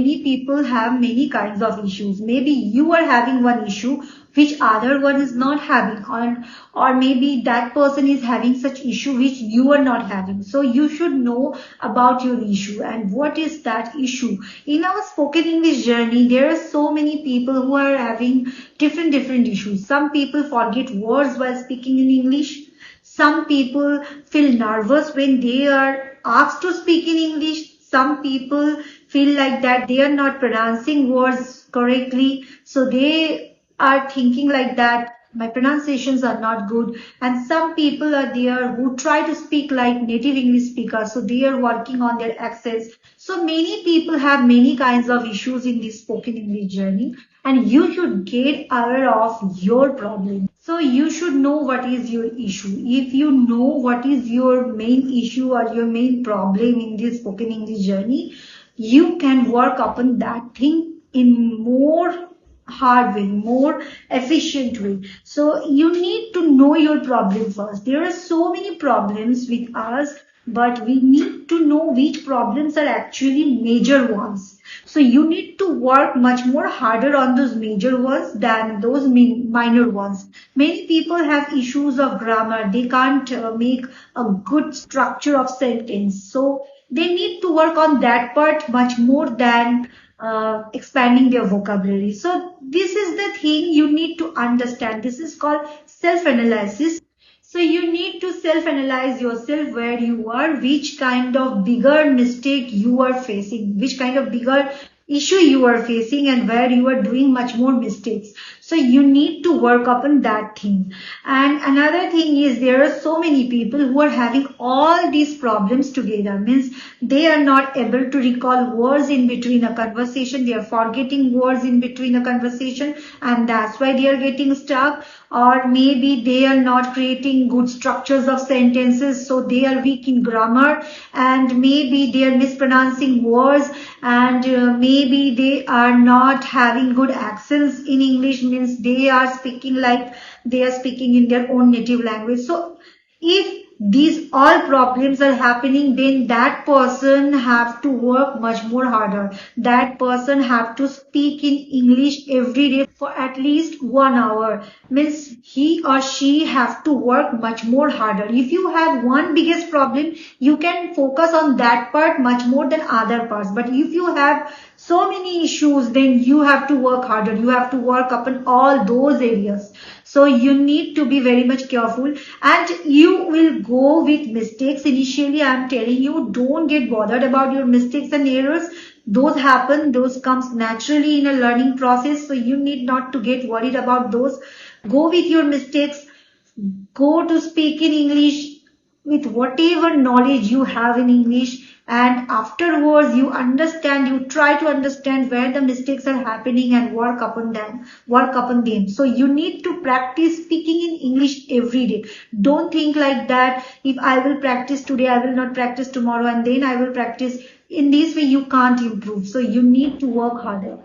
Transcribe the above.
many people have many kinds of issues. Maybe you are having one issue which other one is not having, or maybe that person is having such issue which you are not having. So you should know about your issue and what is that issue. In our spoken English journey, there are so many people who are having different issues. Some people forget words while speaking in English. Some people feel nervous when they are asked to speak in English. Some people feel like that they are not pronouncing words correctly. So they are thinking like that my pronunciations are not good. And some people are there who try to speak like native English speakers. So they are working on their accents. So many people have many kinds of issues in this spoken English journey. And you should get aware of your problem. So you should know what is your issue. If you know what is your main issue or your main problem in this spoken English journey, you can work upon that thing in more hard way, more efficient way. So you need to know your problem first. There are so many problems with us, but we need to know which problems are actually major ones. So you need to work much more harder on those major ones than those minor ones. Many people have issues of grammar. They can't make a good structure of sentence. So they need to work on that part much more than expanding their vocabulary. So this is the thing you need to understand. This is called self-analysis. So you need to self-analyze yourself, where you are, which kind of bigger mistake you are facing, which kind of bigger issue you are facing, and where you are doing much more mistakes. So you need to work upon that thing. And another thing is, there are so many people who are having all these problems together. Means they are not able to recall words in between a conversation. They are forgetting words in between a conversation, and that's why they are getting stuck. Or maybe they are not creating good structures of sentences, so they are weak in grammar, and maybe they are mispronouncing words, and maybe they are not having good accents in English. Means they are speaking like they are speaking in their own native language. So if these all problems are happening, then that person have to work much more harder. That person have to speak in English every day for at least 1 hour. Means he or she have to work much more harder. If you have one biggest problem, you can focus on that part much more than other parts. But if you have so many issues, then you have to work harder. You have to work upon all those areas. So you need to be very much careful, and you will go with mistakes initially. I am telling you, don't get bothered about your mistakes and errors. Those happen, those comes naturally in a learning process. So you need not to get worried about those. Go with your mistakes. Go to speak in English with whatever knowledge you have in English, and afterwards you understand, you try to understand where the mistakes are happening and work upon them. So you need to practice speaking in English every day. Don't think like that, if I will practice today, I will not practice tomorrow, and then I will practice. In this way you can't improve. So you need to work harder.